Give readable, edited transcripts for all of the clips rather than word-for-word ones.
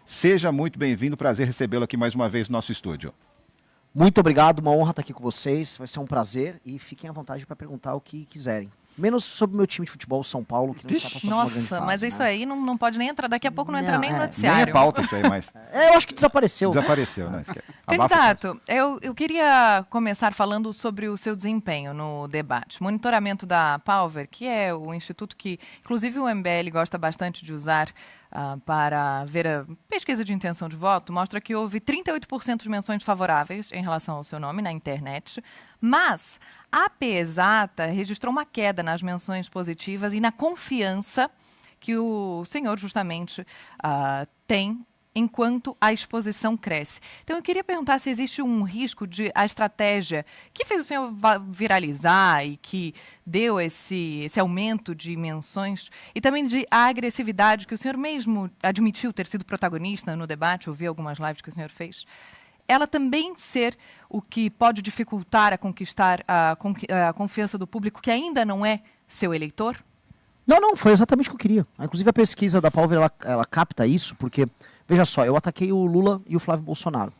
Seja muito bem-vindo, prazer recebê-lo aqui mais uma vez no nosso estúdio. Muito obrigado, uma honra estar aqui com vocês, vai ser um prazer e fiquem à vontade para perguntar o que quiserem. Menos sobre o meu time de futebol, São Paulo, que não está passando por uma grande fase. Nossa, mas isso aí não pode nem entrar, daqui a pouco não entra nem no Nem noticiário. é pauta isso aí, mas... Eu acho que desapareceu. Desapareceu, né? Candidato, eu queria começar falando sobre o seu desempenho no debate. Monitoramento da Palver, que é o instituto que, inclusive, o MBL gosta bastante de usar para ver a pesquisa de intenção de voto, mostra que houve 38% de menções favoráveis em relação ao seu nome na internet, mas a Pesata registrou uma queda nas menções positivas e na confiança que o senhor justamente tem enquanto a exposição cresce. Então, eu queria perguntar se existe um risco de a estratégia que fez o senhor viralizar e que deu esse aumento de menções e também de a agressividade que o senhor mesmo admitiu ter sido protagonista no debate, eu vi algumas lives que o senhor fez, ela também ser o que pode dificultar a conquistar a confiança do público que ainda não é seu eleitor? Não, foi exatamente o que eu queria. Inclusive, a pesquisa da Palver, ela capta isso, porque, veja só, eu ataquei o Lula e o Flávio Bolsonaro.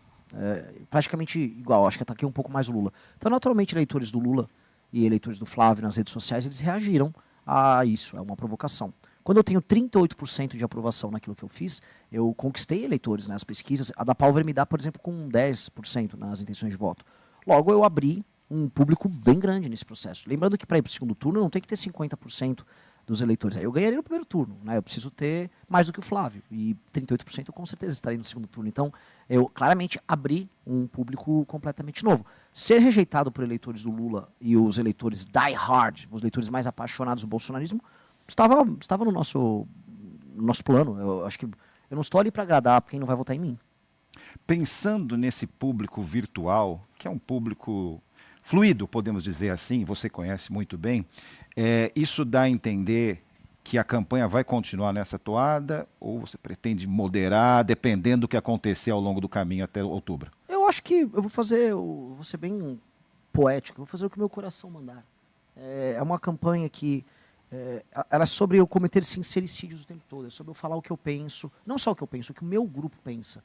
Praticamente igual, acho que ataquei um pouco mais o Lula. Então, naturalmente, eleitores do Lula e eleitores do Flávio nas redes sociais, eles reagiram a isso, é uma provocação. Quando eu tenho 38% de aprovação naquilo que eu fiz, eu conquistei eleitores nas pesquisas. A da Palver me dá, por exemplo, com 10% nas intenções de voto. Logo, eu abri um público bem grande nesse processo. Lembrando que para ir para o segundo turno, não tem que ter 50% dos eleitores. Aí eu ganharia no primeiro turno, né? Eu preciso ter mais do que o Flávio. E 38% eu com certeza estaria no segundo turno. Então, eu claramente abri um público completamente novo. Ser rejeitado por eleitores do Lula e os eleitores die hard, os eleitores mais apaixonados do bolsonarismo, estava no nosso plano. Eu acho que eu não estou ali para agradar quem não vai votar em mim. Pensando nesse público virtual, que é um público fluido, podemos dizer assim, você conhece muito bem, isso dá a entender que a campanha vai continuar nessa toada ou você pretende moderar, dependendo do que acontecer ao longo do caminho até outubro? Eu acho que eu vou ser bem poético, eu vou fazer o que meu coração mandar. É uma campanha que ela é sobre eu cometer sincericídios o tempo todo, é sobre eu falar o que eu penso, não só o que eu penso, o que o meu grupo pensa.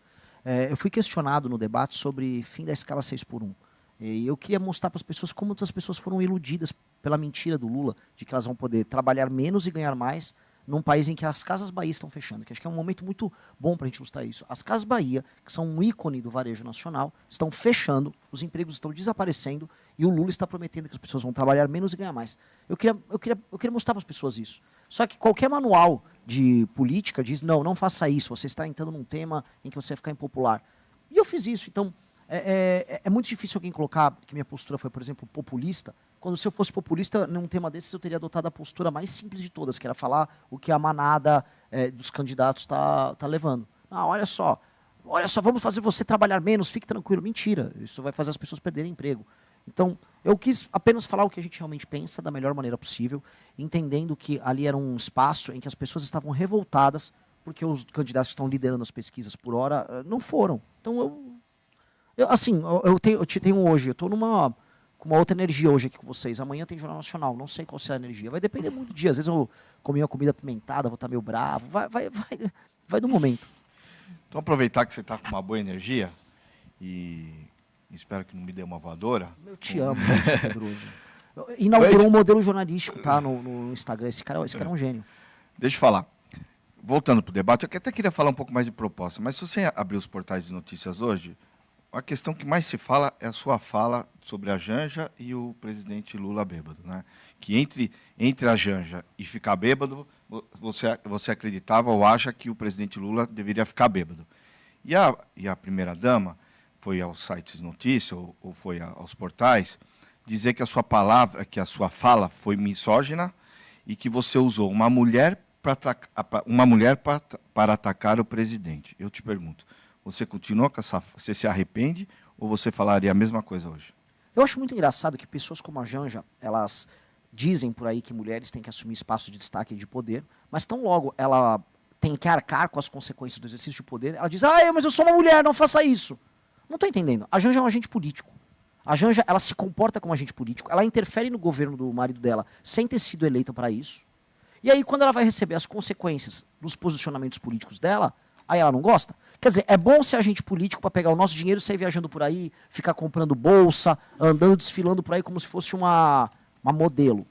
Eu fui questionado no debate sobre fim da escala 6x1. E eu queria mostrar para as pessoas como outras pessoas foram iludidas pela mentira do Lula, de que elas vão poder trabalhar menos e ganhar mais num país em que as Casas Bahia estão fechando, que acho que é um momento muito bom para a gente ilustrar isso. As Casas Bahia, que são um ícone do varejo nacional, estão fechando, os empregos estão desaparecendo e o Lula está prometendo que as pessoas vão trabalhar menos e ganhar mais. Eu queria mostrar para as pessoas isso. Só que qualquer manual de política diz, não faça isso, você está entrando num tema em que você vai ficar impopular. E eu fiz isso, então é muito difícil alguém colocar que minha postura foi, por exemplo, populista, quando se eu fosse populista num tema desses eu teria adotado a postura mais simples de todas, que era falar o que a manada dos candidatos está levando. Olha só, vamos fazer você trabalhar menos, fique tranquilo. Mentira, isso vai fazer as pessoas perderem emprego. Então, eu quis apenas falar o que a gente realmente pensa da melhor maneira possível, entendendo que ali era um espaço em que as pessoas estavam revoltadas porque os candidatos que estão liderando as pesquisas por hora não foram. Então, eu tenho hoje, eu estou com uma outra energia hoje aqui com vocês. Amanhã tem Jornal Nacional, não sei qual será a energia. Vai depender muito do dia. Às vezes eu comi uma comida apimentada, vou estar meio bravo. Vai do momento. Então, aproveitar que você está com uma boa energia e espero que não me dê uma voadora. Eu te amo, Pedroso. Inaugurou um modelo jornalístico, tá, no Instagram. Esse cara é um gênio. Deixa eu falar. Voltando para o debate, eu até queria falar um pouco mais de proposta, mas se você abrir os portais de notícias hoje, a questão que mais se fala é a sua fala sobre a Janja e o presidente Lula bêbado, né? Que entre a Janja e ficar bêbado, você acreditava ou acha que o presidente Lula deveria ficar bêbado. E a primeira-dama foi aos sites de notícia ou foi aos portais dizer que a sua fala foi misógina e que você usou uma mulher para atacar o presidente. Eu te pergunto, você continua com essa... Você se arrepende ou você falaria a mesma coisa hoje? Eu acho muito engraçado que pessoas como a Janja, elas dizem por aí que mulheres têm que assumir espaço de destaque e de poder, mas tão logo ela tem que arcar com as consequências do exercício de poder, ela diz, mas eu sou uma mulher, não faça isso. Não estou entendendo. A Janja é um agente político. A Janja, ela se comporta como agente político, ela interfere no governo do marido dela sem ter sido eleita para isso. E aí, quando ela vai receber as consequências dos posicionamentos políticos dela, Aí ela não gosta? Quer dizer, é bom ser agente político para pegar o nosso dinheiro e sair viajando por aí, ficar comprando bolsa, andando, desfilando por aí como se fosse uma modelo.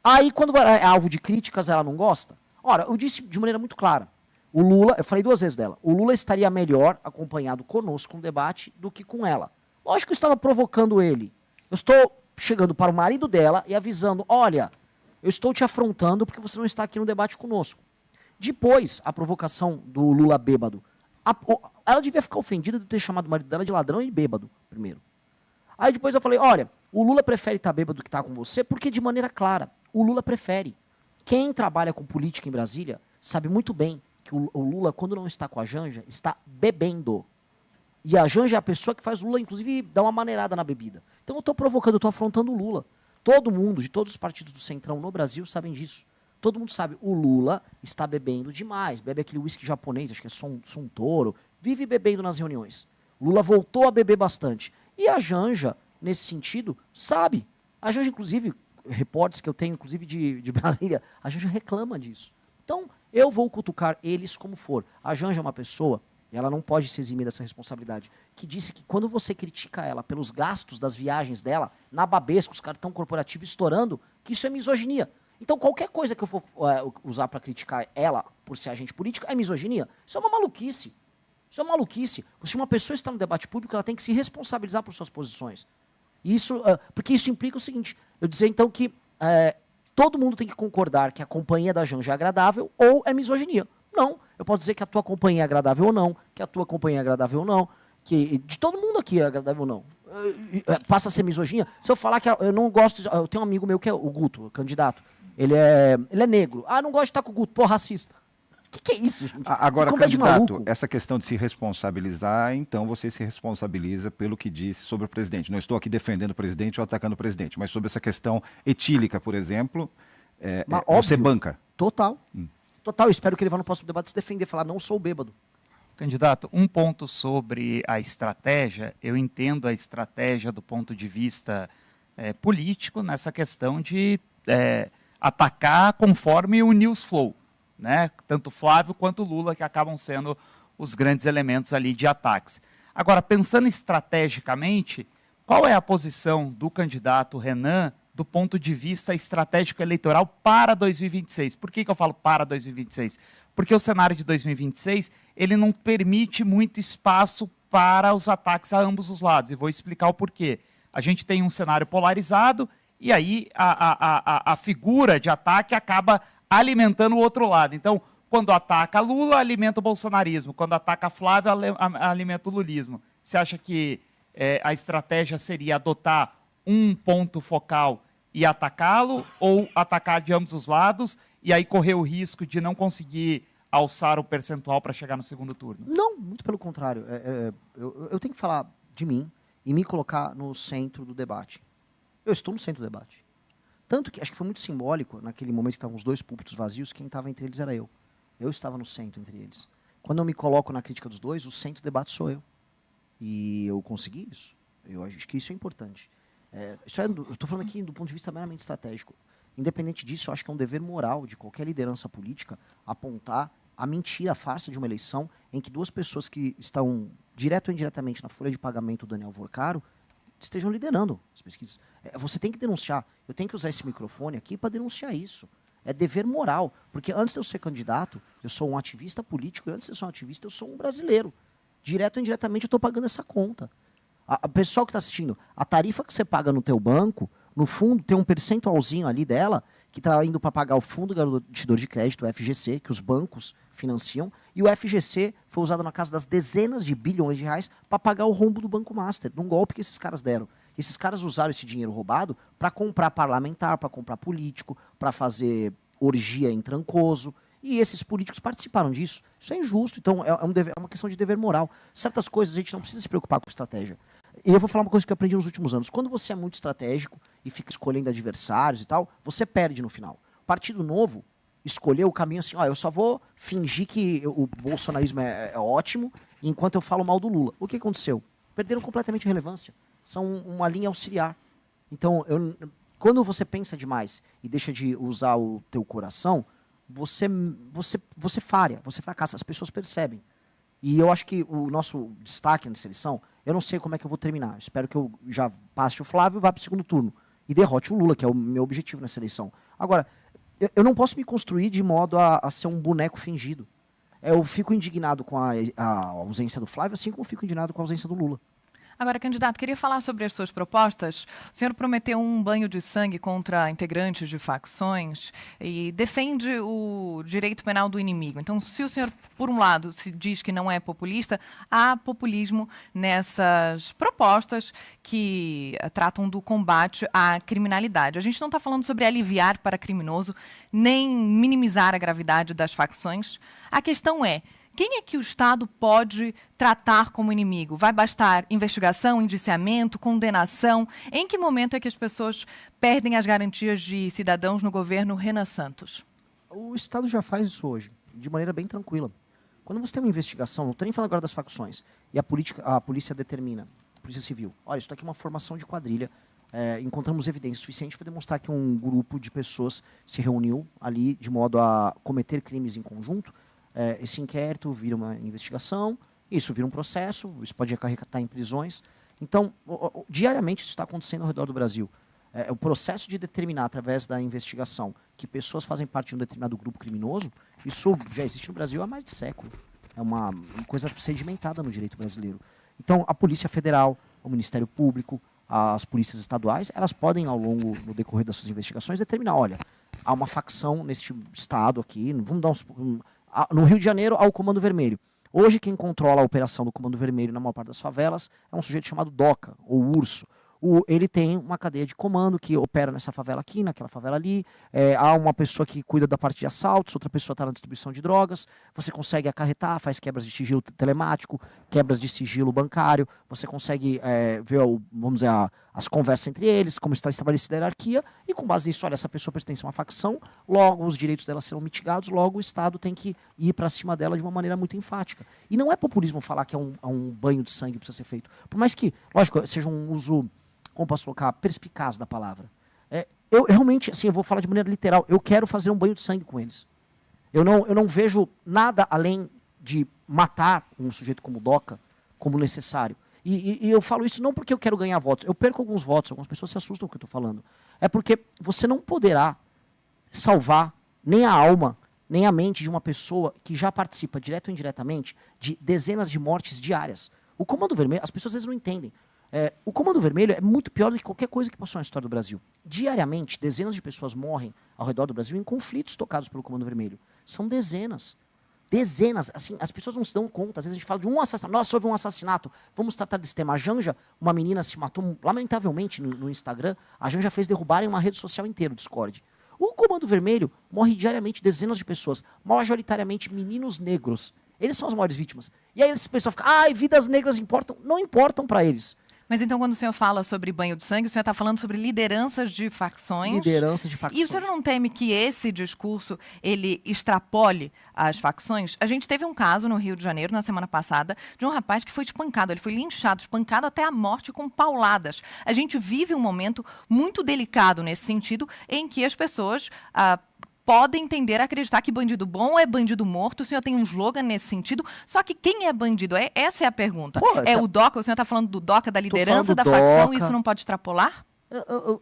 Aí, quando é alvo de críticas, ela não gosta? Ora, eu disse de maneira muito clara. O Lula, eu falei 2 vezes dela, o Lula estaria melhor acompanhado conosco no debate do que com ela. Lógico que eu estava provocando ele. Eu estou chegando para o marido dela e avisando, olha, eu estou te afrontando porque você não está aqui no debate conosco. Depois, a provocação do Lula bêbado. Ela devia ficar ofendida de ter chamado o marido dela de ladrão e bêbado, primeiro. Aí depois eu falei, olha, o Lula prefere estar bêbado do que estar com você, porque de maneira clara, o Lula prefere. Quem trabalha com política em Brasília sabe muito bem que o Lula, quando não está com a Janja, está bebendo. E a Janja é a pessoa que faz o Lula, inclusive, dar uma maneirada na bebida. Então eu estou provocando, eu estou afrontando o Lula. Todo mundo, de todos os partidos do Centrão no Brasil, sabem disso. Todo mundo sabe, o Lula está bebendo demais. Bebe aquele uísque japonês, acho que é Suntory. Vive bebendo nas reuniões. O Lula voltou a beber bastante. E a Janja, nesse sentido, sabe. A Janja, inclusive, reportes que eu tenho, inclusive de Brasília, a Janja reclama disso. Então, eu vou cutucar eles como for. A Janja é uma pessoa, e ela não pode se eximir dessa responsabilidade, que disse que quando você critica ela pelos gastos das viagens dela, na Babesco, os cartão corporativo estourando, que isso é misoginia. Então, qualquer coisa que eu for usar para criticar ela por ser agente política é misoginia. Isso é uma maluquice. Isso é uma maluquice. Se uma pessoa está no debate público, ela tem que se responsabilizar por suas posições. Isso, porque isso implica o seguinte, eu dizer então que todo mundo tem que concordar que a companhia da Janja é agradável ou é misoginia. Não, eu posso dizer que a tua companhia é agradável ou não, que a tua companhia é agradável ou não, que de todo mundo aqui é agradável ou não. Passa a ser misoginia. Se eu falar que eu não gosto, eu tenho um amigo meu que é o Guto, o candidato. Ele é negro. Ah, não gosto de estar com o Guto. Pô, racista. O que é isso, gente? Agora, candidato, essa questão de se responsabilizar, então você se responsabiliza pelo que disse sobre o presidente. Não estou aqui defendendo o presidente ou atacando o presidente, mas sobre essa questão etílica, por exemplo, você banca. Total. Total, eu espero que ele vá no próximo debate se defender, falar, não sou bêbado. Candidato, um ponto sobre a estratégia. Eu entendo a estratégia do ponto de vista político nessa questão de atacar conforme o news flow, né? Tanto Flávio quanto Lula, que acabam sendo os grandes elementos ali de ataques. Agora, pensando estrategicamente, qual é a posição do candidato Renan do ponto de vista estratégico eleitoral para 2026? Por que eu falo para 2026? Porque o cenário de 2026 ele não permite muito espaço para os ataques a ambos os lados. E vou explicar o porquê. A gente tem um cenário polarizado e aí a figura de ataque acaba alimentando o outro lado. Então, quando ataca Lula, alimenta o bolsonarismo. Quando ataca Flávio, alimenta o lulismo. Você acha que a estratégia seria adotar um ponto focal e atacá-lo, ou atacar de ambos os lados e aí correr o risco de não conseguir alçar o percentual para chegar no segundo turno? Não, muito pelo contrário. Eu tenho que falar de mim e me colocar no centro do debate. Eu estou no centro do debate. Tanto que, acho que foi muito simbólico, naquele momento que estavam os 2 púlpitos vazios, quem estava entre eles era eu. Eu estava no centro entre eles. Quando eu me coloco na crítica dos 2, o centro do debate sou eu. E eu consegui isso. Eu acho que isso é importante. Eu estou falando aqui do ponto de vista meramente estratégico. Independente disso, eu acho que é um dever moral de qualquer liderança política apontar a mentira, a farsa de uma eleição em que 2 pessoas que estão direto ou indiretamente na folha de pagamento do Daniel Vorcaro estejam liderando as pesquisas. Você tem que denunciar. Eu tenho que usar esse microfone aqui para denunciar isso. É dever moral. Porque antes de eu ser candidato, eu sou um ativista político, e antes de eu ser um ativista, eu sou um brasileiro. Direto ou indiretamente, eu estou pagando essa conta. O pessoal que está assistindo, a tarifa que você paga no teu banco, no fundo, tem um percentualzinho ali dela que está indo para pagar o Fundo Garantidor de Crédito, o FGC, que os bancos financiam, e o FGC foi usado na casa das dezenas de bilhões de reais para pagar o rombo do Banco Master, num golpe que esses caras deram. Esses caras usaram esse dinheiro roubado para comprar parlamentar, para comprar político, para fazer orgia em Trancoso, e esses políticos participaram disso. Isso é injusto, então é uma questão de dever moral. Certas coisas a gente não precisa se preocupar com estratégia. E eu vou falar uma coisa que eu aprendi nos últimos anos. Quando você é muito estratégico e fica escolhendo adversários e tal, você perde no final. O Partido Novo escolheu o caminho assim, eu só vou fingir que o bolsonarismo é ótimo enquanto eu falo mal do Lula. O que aconteceu? Perderam completamente a relevância. São uma linha auxiliar. Então, quando você pensa demais e deixa de usar o teu coração, você falha, você fracassa, as pessoas percebem. E eu acho que o nosso destaque nessa eleição, eu não sei como é que eu vou terminar. Eu espero que eu já passe o Flávio e vá para o segundo turno. E derrote o Lula, que é o meu objetivo nessa eleição. Agora, eu não posso me construir de modo a ser um boneco fingido. Eu fico indignado com a ausência do Flávio, assim como fico indignado com a ausência do Lula. Agora, candidato, queria falar sobre as suas propostas. O senhor prometeu um banho de sangue contra integrantes de facções e defende o direito penal do inimigo. Então, se o senhor, por um lado, se diz que não é populista, há populismo nessas propostas que tratam do combate à criminalidade. A gente não está falando sobre aliviar para criminoso, nem minimizar a gravidade das facções. A questão é: quem é que o Estado pode tratar como inimigo? Vai bastar investigação, indiciamento, condenação? Em que momento é que as pessoas perdem as garantias de cidadãos no governo Renan Santos? O Estado já faz isso hoje, de maneira bem tranquila. Quando você tem uma investigação, não estou nem falando agora das facções, e a polícia determina, a Polícia Civil, olha, isso aqui é uma formação de quadrilha, encontramos evidência suficiente para demonstrar que um grupo de pessoas se reuniu ali de modo a cometer crimes em conjunto. Esse inquérito vira uma investigação, isso vira um processo, isso pode acarretar em prisões. Então, diariamente isso está acontecendo ao redor do Brasil. O processo de determinar, através da investigação, que pessoas fazem parte de um determinado grupo criminoso, isso já existe no Brasil há mais de século. É uma coisa sedimentada no direito brasileiro. Então, a Polícia Federal, o Ministério Público, as polícias estaduais, elas podem, no decorrer das suas investigações, determinar, olha, há uma facção neste estado aqui, vamos dar no Rio de Janeiro, há o Comando Vermelho. Hoje, quem controla a operação do Comando Vermelho na maior parte das favelas é um sujeito chamado DOCA, ou Urso. Ele tem uma cadeia de comando que opera nessa favela aqui, naquela favela ali. Há uma pessoa que cuida da parte de assaltos, outra pessoa está na distribuição de drogas. Você consegue acarretar, faz quebras de sigilo telemático, quebras de sigilo bancário. Você consegue ver, vamos dizer, as conversas entre eles, como está estabelecida a hierarquia. E com base nisso, olha, essa pessoa pertence a uma facção, logo os direitos dela serão mitigados, logo o Estado tem que ir para cima dela de uma maneira muito enfática. E não é populismo falar que é um banho de sangue que precisa ser feito. Por mais que, lógico, seja um uso, como posso colocar, perspicaz da palavra. Eu realmente, assim, eu vou falar de maneira literal, eu quero fazer um banho de sangue com eles. Eu não vejo nada além de matar um sujeito como DOCA como necessário. E eu falo isso não porque eu quero ganhar votos. Eu perco alguns votos, algumas pessoas se assustam com o que eu estou falando. É porque você não poderá salvar nem a alma, nem a mente de uma pessoa que já participa, direto ou indiretamente, de dezenas de mortes diárias. O Comando Vermelho, as pessoas às vezes não entendem. O Comando Vermelho é muito pior do que qualquer coisa que passou na história do Brasil. Diariamente, dezenas de pessoas morrem ao redor do Brasil em conflitos tocados pelo Comando Vermelho. São dezenas. Dezenas. Assim, as pessoas não se dão conta. Às vezes a gente fala de um assassinato. Nossa, houve um assassinato. Vamos tratar desse tema. A Janja, uma menina se matou, lamentavelmente, no Instagram. A Janja fez derrubarem uma rede social inteira, o Discord. O Comando Vermelho morre diariamente dezenas de pessoas. Majoritariamente meninos negros. Eles são as maiores vítimas. E aí esse pessoal fica, vidas negras importam. Não importam para eles. Mas então, quando o senhor fala sobre banho de sangue, o senhor está falando sobre lideranças de facções. Lideranças de facções. E o senhor não teme que esse discurso, ele extrapole as facções? A gente teve um caso no Rio de Janeiro, na semana passada, de um rapaz que foi espancado. Ele foi linchado, espancado até a morte com pauladas. A gente vive um momento muito delicado nesse sentido, em que as pessoas podem tender a acreditar que bandido bom é bandido morto. O senhor tem um slogan nesse sentido. Só que quem é bandido? Essa é a pergunta. O DOCA? O senhor está falando do DOCA, da liderança da facção? Isso não pode extrapolar?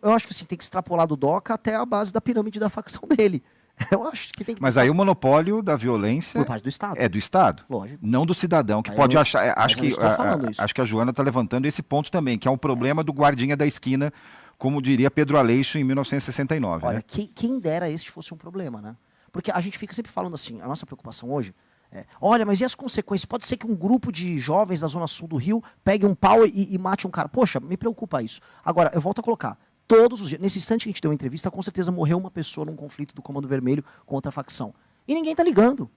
Eu acho que sim, tem que extrapolar do DOCA até a base da pirâmide da facção dele. Eu acho que tem que. Mas aí o monopólio da violência por parte do Estado. É do Estado. Lógico. Não do cidadão, que pode achar. Acho que a Joana está levantando esse ponto também, que é um problema do guardinha da esquina, como diria Pedro Aleixo em 1969. Olha, né? Quem dera este fosse um problema, né? Porque a gente fica sempre falando assim, a nossa preocupação hoje olha, mas e as consequências? Pode ser que um grupo de jovens da Zona Sul do Rio pegue um pau e mate um cara. Poxa, me preocupa isso. Agora, eu volto a colocar, todos os dias, nesse instante que a gente deu uma entrevista, com certeza morreu uma pessoa num conflito do Comando Vermelho contra a facção. E ninguém tá ligando.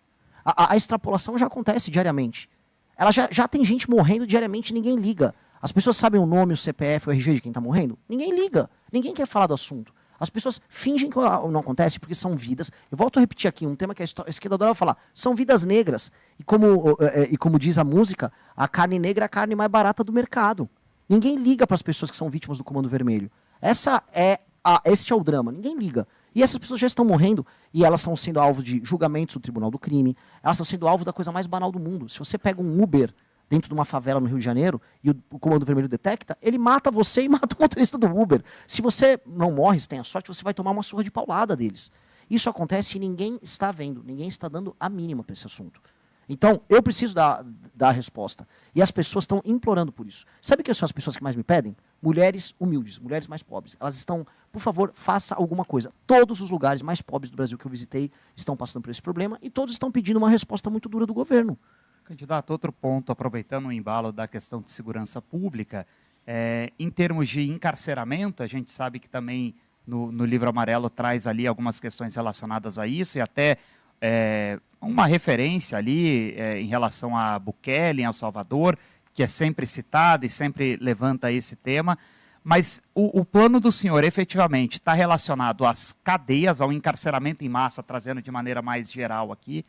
A extrapolação já acontece diariamente. Ela já tem gente morrendo diariamente e ninguém liga. As pessoas sabem o nome, o CPF, o RG de quem está morrendo? Ninguém liga. Ninguém quer falar do assunto. As pessoas fingem que não acontece porque são vidas. Eu volto a repetir aqui um tema que a esquerda adora falar. São vidas negras. E como diz a música, a carne negra é a carne mais barata do mercado. Ninguém liga para as pessoas que são vítimas do Comando Vermelho. Este é o drama. Ninguém liga. E essas pessoas já estão morrendo e elas estão sendo alvo de julgamentos do Tribunal do Crime, elas estão sendo alvo da coisa mais banal do mundo. Se você pega um Uber dentro de uma favela no Rio de Janeiro e o Comando Vermelho detecta, ele mata você e mata o motorista do Uber. Se você não morre, se tem a sorte, você vai tomar uma surra de paulada deles. Isso acontece e ninguém está vendo, ninguém está dando a mínima para esse assunto. Então, eu preciso dar a resposta. E as pessoas estão implorando por isso. Sabe quem são as pessoas que mais me pedem? Mulheres humildes, mulheres mais pobres. Elas estão, por favor, faça alguma coisa. Todos os lugares mais pobres do Brasil que eu visitei estão passando por esse problema e todos estão pedindo uma resposta muito dura do governo. Candidato, outro ponto, aproveitando o embalo da questão de segurança pública, em termos de encarceramento, a gente sabe que também no livro amarelo traz ali algumas questões relacionadas a isso e até uma referência ali em relação a Bukele, em El Salvador, que é sempre citada e sempre levanta esse tema, mas o plano do senhor efetivamente está relacionado às cadeias, ao encarceramento em massa, trazendo de maneira mais geral aqui,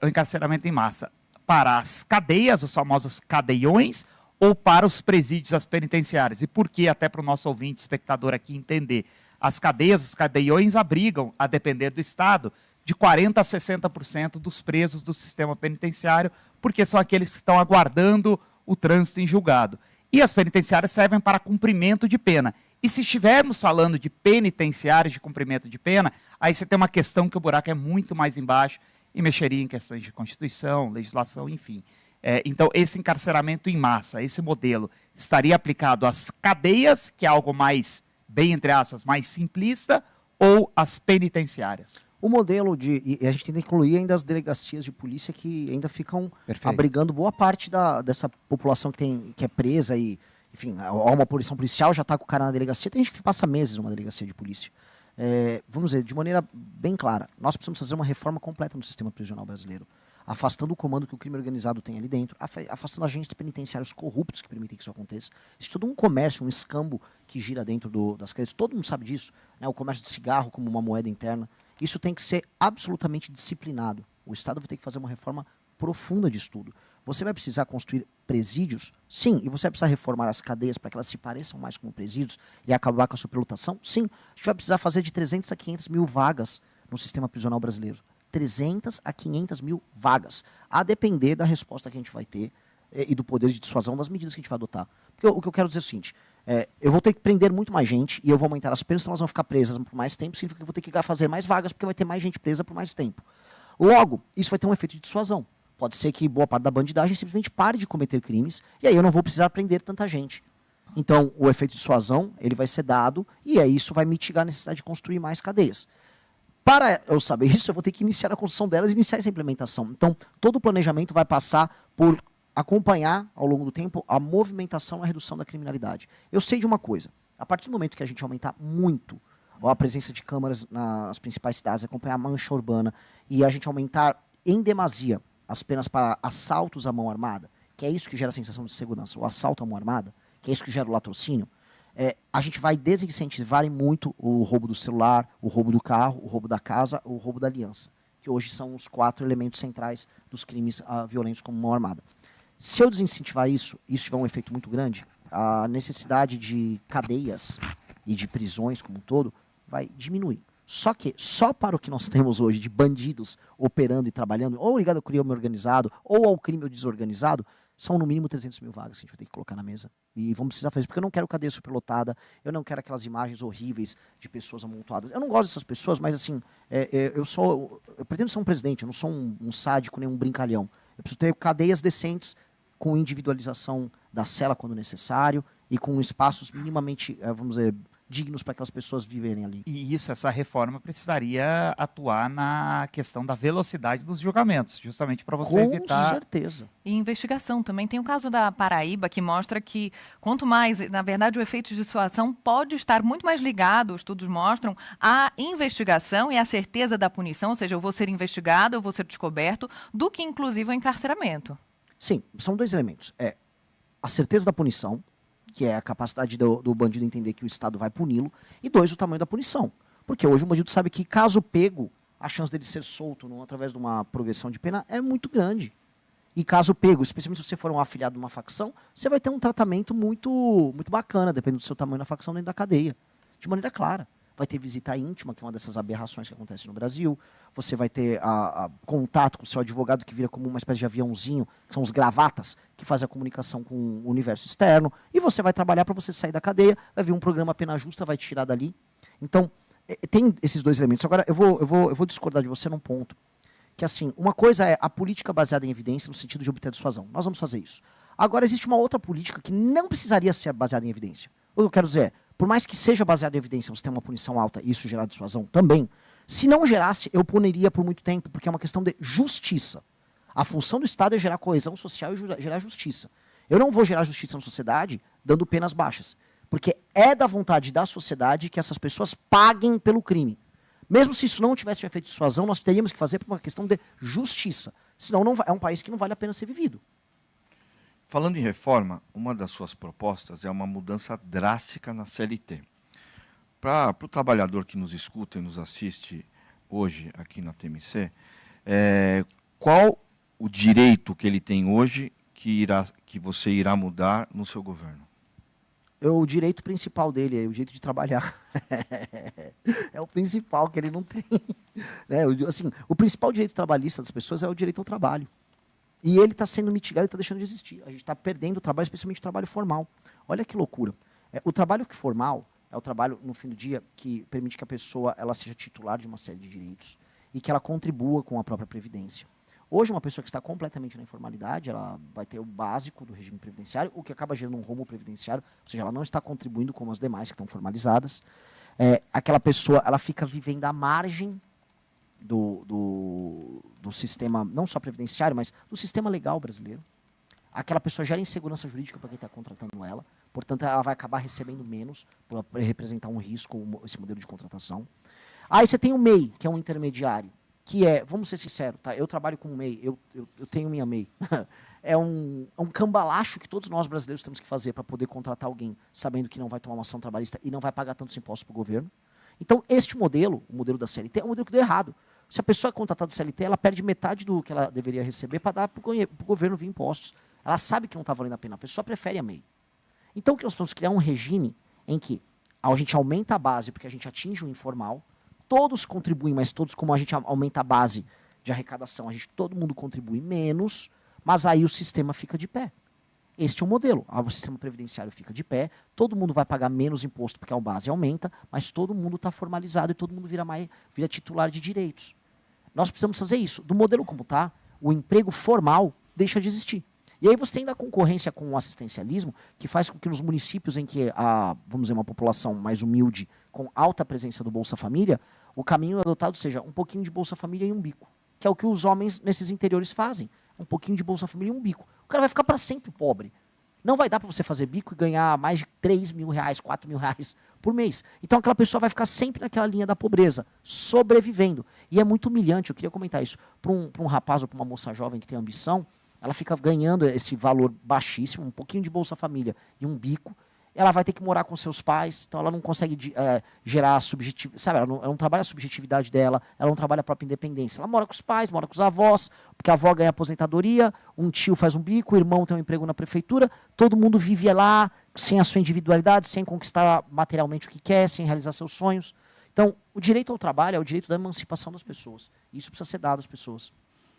o encarceramento em massa para as cadeias, os famosos cadeiões, ou para os presídios, as penitenciárias? E por que, até para o nosso ouvinte, espectador aqui entender, as cadeias, os cadeiões abrigam, a depender do Estado, de 40% a 60% dos presos do sistema penitenciário, porque são aqueles que estão aguardando o trânsito em julgado. E as penitenciárias servem para cumprimento de pena. E se estivermos falando de penitenciários de cumprimento de pena, aí você tem uma questão que o buraco é muito mais embaixo e mexeria em questões de Constituição, legislação, enfim. Então, esse encarceramento em massa, esse modelo, estaria aplicado às cadeias, que é algo mais, bem entre aspas, mais simplista, ou às penitenciárias? O modelo e a gente tem que incluir ainda as delegacias de polícia que ainda ficam abrigando boa parte dessa população que é presa e, enfim, há uma punição policial, já está com o cara na delegacia, tem gente que passa meses numa delegacia de polícia. Vamos dizer, de maneira bem clara, nós precisamos fazer uma reforma completa no sistema prisional brasileiro, afastando o comando que o crime organizado tem ali dentro, afastando agentes penitenciários corruptos que permitem que isso aconteça. Existe todo um comércio, um escambo que gira dentro das cadeias, todo mundo sabe disso, né? O comércio de cigarro como uma moeda interna. Isso tem que ser absolutamente disciplinado. O Estado vai ter que fazer uma reforma profunda disso tudo. Você vai precisar construir presídios? Sim. E você vai precisar reformar as cadeias para que elas se pareçam mais como presídios e acabar com a superlotação? Sim. A gente vai precisar fazer de 300 a 500 mil vagas no sistema prisional brasileiro. 300 a 500 mil vagas. A depender da resposta que a gente vai ter e do poder de dissuasão das medidas que a gente vai adotar. Porque o que eu quero dizer é o seguinte, eu vou ter que prender muito mais gente e eu vou aumentar as penas, então elas vão ficar presas por mais tempo, significa que eu vou ter que fazer mais vagas porque vai ter mais gente presa por mais tempo. Logo, isso vai ter um efeito de dissuasão. Pode ser que boa parte da bandidagem simplesmente pare de cometer crimes e aí eu não vou precisar prender tanta gente. Então, o efeito de dissuasão, ele vai ser dado e aí isso vai mitigar a necessidade de construir mais cadeias. Para eu saber isso, eu vou ter que iniciar a construção delas e iniciar essa implementação. Então, todo o planejamento vai passar por acompanhar, ao longo do tempo, a movimentação e a redução da criminalidade. Eu sei de uma coisa, a partir do momento que a gente aumentar muito a presença de câmaras nas principais cidades, acompanhar a mancha urbana e a gente aumentar em demasia as penas para assaltos à mão armada, que é isso que gera a sensação de segurança, o assalto à mão armada, que é isso que gera o latrocínio, a gente vai desincentivar muito o roubo do celular, o roubo do carro, o roubo da casa, o roubo da aliança, que hoje são os 4 elementos centrais dos crimes violentos como mão armada. Se eu desincentivar isso tiver um efeito muito grande, a necessidade de cadeias e de prisões como um todo vai diminuir. Só que, só para o que nós temos hoje de bandidos operando e trabalhando, ou ligado ao crime organizado, ou ao crime desorganizado, são no mínimo 300 mil vagas que a gente vai ter que colocar na mesa. E vamos precisar fazer isso, porque eu não quero cadeia superlotada, eu não quero aquelas imagens horríveis de pessoas amontoadas. Eu não gosto dessas pessoas, mas assim, eu pretendo ser um presidente, eu não sou um sádico nem um brincalhão. Eu preciso ter cadeias decentes, com individualização da cela quando necessário e com espaços minimamente, vamos dizer, dignos para aquelas pessoas viverem ali. E isso, essa reforma precisaria atuar na questão da velocidade dos julgamentos, justamente para você evitar... Com certeza. E investigação também. Tem o caso da Paraíba, que mostra que quanto mais, na verdade, o efeito de dissuasão pode estar muito mais ligado, os estudos mostram, à investigação e à certeza da punição, ou seja, eu vou ser investigado, eu vou ser descoberto, do que, inclusive, o encarceramento. Sim, são 2 elementos. A certeza da punição, que é a capacidade do bandido entender que o Estado vai puni-lo, e 2, o tamanho da punição. Porque hoje o bandido sabe que, caso pego, a chance dele ser solto através de uma progressão de pena é muito grande. E caso pego, especialmente se você for um afiliado de uma facção, você vai ter um tratamento muito, muito bacana, dependendo do seu tamanho na facção dentro da cadeia. De maneira clara. vai ter visita íntima, que é uma dessas aberrações que acontece no Brasil, você vai ter contato com o seu advogado, que vira como uma espécie de aviãozinho, que são os gravatas, que fazem a comunicação com o universo externo, e você vai trabalhar para você sair da cadeia, vai vir um programa Pena Justa, vai te tirar dali. Então, tem esses dois elementos. Agora, eu vou discordar de você num ponto, que assim, uma coisa é a política baseada em evidência, no sentido de obter dissuasão. Nós vamos fazer isso. Agora, existe uma outra política que não precisaria ser baseada em evidência. O que eu quero dizer é, por mais que seja baseada em evidência, você tem uma punição alta e isso gerar dissuasão também, se não gerasse, eu puniria por muito tempo, porque é uma questão de justiça. A função do Estado é gerar coesão social e gerar justiça. Eu não vou gerar justiça na sociedade dando penas baixas, porque é da vontade da sociedade que essas pessoas paguem pelo crime. Mesmo se isso não tivesse um efeito de dissuasão, nós teríamos que fazer por uma questão de justiça. Senão não, é um país que não vale a pena ser vivido. Falando em reforma, uma das suas propostas é uma mudança drástica na CLT. Para o trabalhador que nos escuta e nos assiste hoje aqui na TMC, qual o direito que ele tem hoje que você irá mudar no seu governo? O direito principal dele é o direito de trabalhar. É o principal que ele não tem. Né? Assim, o principal direito trabalhista das pessoas é o direito ao trabalho. E ele está sendo mitigado e está deixando de existir. A gente está perdendo o trabalho, especialmente o trabalho formal. Olha que loucura. O trabalho formal é o trabalho, no fim do dia, que permite que a pessoa ela seja titular de uma série de direitos e que ela contribua com a própria previdência. Hoje, uma pessoa que está completamente na informalidade, ela vai ter o básico do regime previdenciário, o que acaba gerando um rombo previdenciário, ou seja, ela não está contribuindo como as demais que estão formalizadas. Aquela pessoa, ela fica vivendo à margem do sistema, não só previdenciário, mas do sistema legal brasileiro. Aquela pessoa gera insegurança jurídica para quem está contratando ela, portanto, ela vai acabar recebendo menos por representar um risco, esse modelo de contratação. Aí você tem o MEI, que é um intermediário, que vamos ser sinceros, tá? Eu trabalho com MEI, eu tenho minha MEI. É um cambalacho que todos nós brasileiros temos que fazer para poder contratar alguém, sabendo que não vai tomar uma ação trabalhista e não vai pagar tantos impostos para o governo. Então, este modelo, o modelo da CLT, é um modelo que deu errado. Se a pessoa é contratada da CLT, ela perde metade do que ela deveria receber para dar para o governo via impostos. Ela sabe que não está valendo a pena, a pessoa prefere a MEI. Então, o que nós vamos criar um regime em que a gente aumenta a base porque a gente atinge o informal, todos contribuem, mas todos, como a gente aumenta a base de arrecadação, todo mundo contribui menos, mas aí o sistema fica de pé. Este é o modelo. O sistema previdenciário fica de pé, todo mundo vai pagar menos imposto porque a base aumenta, mas todo mundo está formalizado e todo mundo vira titular de direitos. Nós precisamos fazer isso. Do modelo como está, o emprego formal deixa de existir. E aí você tem da concorrência com o assistencialismo, que faz com que nos municípios em que há, vamos dizer, uma população mais humilde, com alta presença do Bolsa Família, o caminho adotado seja um pouquinho de Bolsa Família e um bico. Que é o que os homens nesses interiores fazem. Um pouquinho de Bolsa Família e um bico. O cara vai ficar para sempre pobre. Não vai dar para você fazer bico e ganhar mais de 3 mil reais, 4 mil reais por mês. Então aquela pessoa vai ficar sempre naquela linha da pobreza, sobrevivendo. E é muito humilhante, eu queria comentar isso, para um rapaz ou para uma moça jovem que tem ambição, ela fica ganhando esse valor baixíssimo, um pouquinho de Bolsa Família e um bico, ela vai ter que morar com seus pais, então ela não consegue gerar subjetividade, sabe? Ela não trabalha a subjetividade dela, ela não trabalha a própria independência. Ela mora com os pais, mora com os avós, porque a avó ganha aposentadoria, um tio faz um bico, o irmão tem um emprego na prefeitura, todo mundo vive lá sem a sua individualidade, sem conquistar materialmente o que quer, sem realizar seus sonhos. Então, o direito ao trabalho é o direito da emancipação das pessoas. Isso precisa ser dado às pessoas.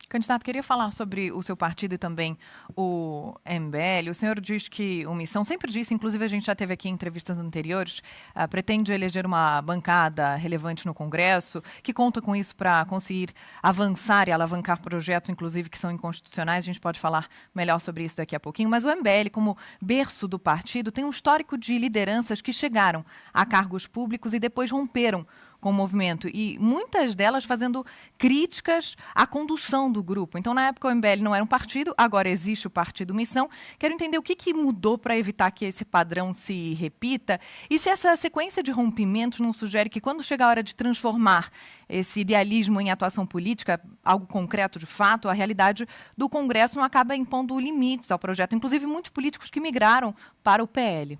Candidato, queria falar sobre o seu partido e também o MBL. O senhor diz que o Missão, sempre disse, inclusive a gente já teve aqui em entrevistas anteriores, pretende eleger uma bancada relevante no Congresso, que conta com isso para conseguir avançar e alavancar projetos, inclusive, que são inconstitucionais. A gente pode falar melhor sobre isso daqui a pouquinho. Mas o MBL, como berço do partido, tem um histórico de lideranças que chegaram a cargos públicos e depois romperam com o movimento, e muitas delas fazendo críticas à condução do grupo. Então, na época, o MBL não era um partido, agora existe o Partido Missão. Quero entender o que mudou para evitar que esse padrão se repita e se essa sequência de rompimentos não sugere que, quando chega a hora de transformar esse idealismo em atuação política, algo concreto de fato, a realidade do Congresso não acaba impondo limites ao projeto. Inclusive, muitos políticos que migraram para o PL.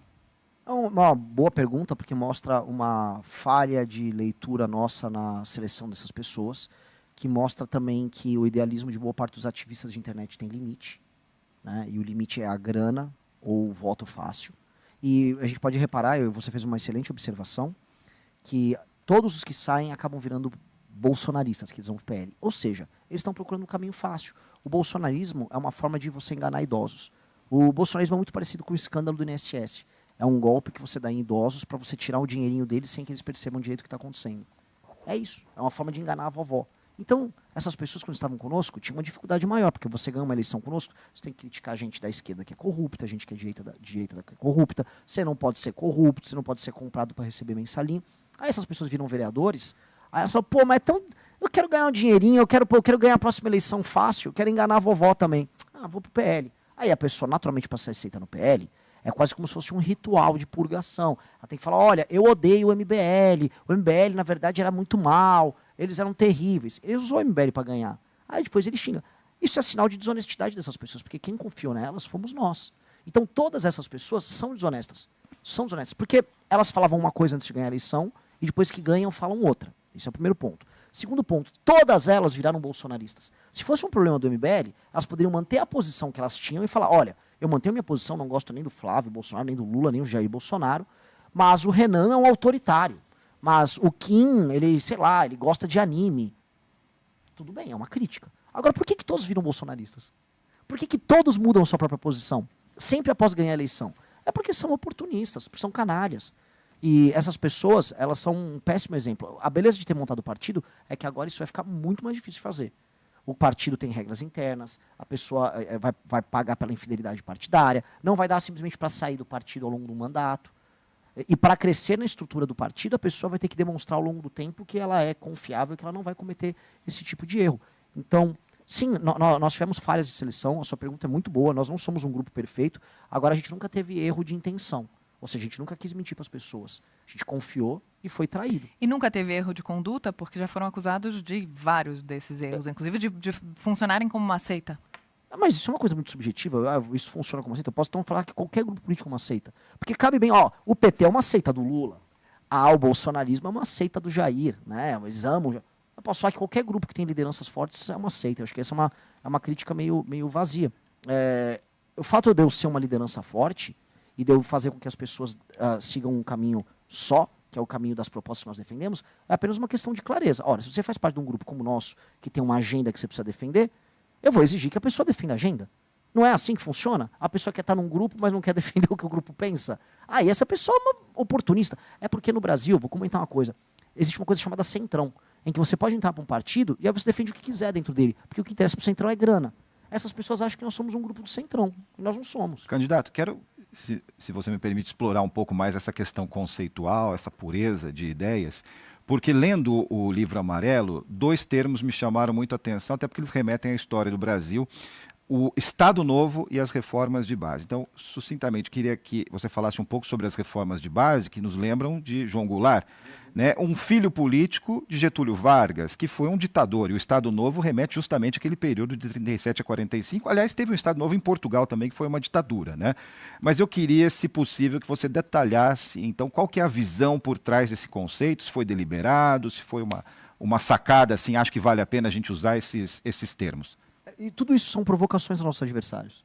É uma boa pergunta, porque mostra uma falha de leitura nossa na seleção dessas pessoas, que mostra também que o idealismo de boa parte dos ativistas de internet tem limite, né? E o limite é a grana ou o voto fácil. E a gente pode reparar, você fez uma excelente observação, que todos os que saem acabam virando bolsonaristas, que eles vão pro PL. Ou seja, eles estão procurando um caminho fácil. O bolsonarismo é uma forma de você enganar idosos. O bolsonarismo é muito parecido com o escândalo do INSS. É um golpe que você dá em idosos para você tirar o dinheirinho deles sem que eles percebam direito o que está acontecendo. É isso. É uma forma de enganar a vovó. Então, essas pessoas, quando estavam conosco, tinham uma dificuldade maior, porque você ganha uma eleição conosco, você tem que criticar a gente da esquerda que é corrupta, a gente que é direita que é corrupta, você não pode ser corrupto, você não pode ser comprado para receber mensalinho. Aí essas pessoas viram vereadores, aí elas falam, pô, mas então eu quero ganhar um dinheirinho, eu quero ganhar a próxima eleição fácil, eu quero enganar a vovó também. Ah, vou pro PL. Aí a pessoa, naturalmente, para ser aceita no PL, é quase como se fosse um ritual de purgação. Ela tem que falar, olha, eu odeio o MBL, na verdade, era muito mal, eles eram terríveis. Ele usou o MBL para ganhar. Aí depois ele xinga. Isso é sinal de desonestidade dessas pessoas, porque quem confiou nelas fomos nós. Então todas essas pessoas são desonestas. São desonestas, porque elas falavam uma coisa antes de ganhar a eleição, e depois que ganham falam outra. Esse é o primeiro ponto. Segundo ponto, todas elas viraram bolsonaristas. Se fosse um problema do MBL, elas poderiam manter a posição que elas tinham e falar, olha, eu mantenho minha posição, não gosto nem do Flávio Bolsonaro, nem do Lula, nem do Jair Bolsonaro, mas o Renan é um autoritário. Mas o Kim, ele, sei lá, ele gosta de anime. Tudo bem, é uma crítica. Agora, por que todos viram bolsonaristas? Por que todos mudam sua própria posição? Sempre após ganhar a eleição? É porque são oportunistas, porque são canalhas. E essas pessoas, elas são um péssimo exemplo. A beleza de ter montado o partido é que agora isso vai ficar muito mais difícil de fazer. O partido tem regras internas, a pessoa vai pagar pela infidelidade partidária, não vai dar simplesmente para sair do partido ao longo do mandato. E para crescer na estrutura do partido, a pessoa vai ter que demonstrar ao longo do tempo que ela é confiável, que ela não vai cometer esse tipo de erro. Então, sim, nós tivemos falhas de seleção, a sua pergunta é muito boa, nós não somos um grupo perfeito, agora a gente nunca teve erro de intenção. Ou seja, a gente nunca quis mentir para as pessoas. A gente confiou e foi traído. E nunca teve erro de conduta, porque já foram acusados de vários desses erros, inclusive de funcionarem como uma seita. Mas isso é uma coisa muito subjetiva. Isso funciona como uma seita. Eu posso então falar que qualquer grupo político é uma seita. Porque cabe bem, ó, o PT é uma seita do Lula. O bolsonarismo é uma seita do Jair, né? Eles amam. Eu posso falar que qualquer grupo que tem lideranças fortes é uma seita. Eu acho que essa é uma crítica meio vazia. O fato de eu ser uma liderança forte e de eu fazer com que as pessoas sigam um caminho só, que é o caminho das propostas que nós defendemos, é apenas uma questão de clareza. Ora, se você faz parte de um grupo como o nosso, que tem uma agenda que você precisa defender, eu vou exigir que a pessoa defenda a agenda. Não é assim que funciona? A pessoa quer estar num grupo, mas não quer defender o que o grupo pensa. E essa pessoa é uma oportunista. É porque no Brasil, vou comentar uma coisa, existe uma coisa chamada centrão, em que você pode entrar para um partido e aí você defende o que quiser dentro dele, porque o que interessa para o centrão é grana. Essas pessoas acham que nós somos um grupo do centrão, e nós não somos. Candidato, quero, se você me permite, explorar um pouco mais essa questão conceitual, essa pureza de ideias, porque lendo o livro Amarelo, 2 termos me chamaram muito a atenção, até porque eles remetem à história do Brasil, o Estado Novo e as reformas de base. Então, sucintamente, queria que você falasse um pouco sobre as reformas de base, que nos lembram de João Goulart, né? Um filho político de Getúlio Vargas, que foi um ditador, e o Estado Novo remete justamente àquele período de 37 a 45. Aliás, teve um Estado Novo em Portugal também, que foi uma ditadura, né? Mas eu queria, se possível, que você detalhasse, então, qual que é a visão por trás desse conceito, se foi deliberado, se foi uma sacada, assim, acho que vale a pena a gente usar esses termos. E tudo isso são provocações aos nossos adversários.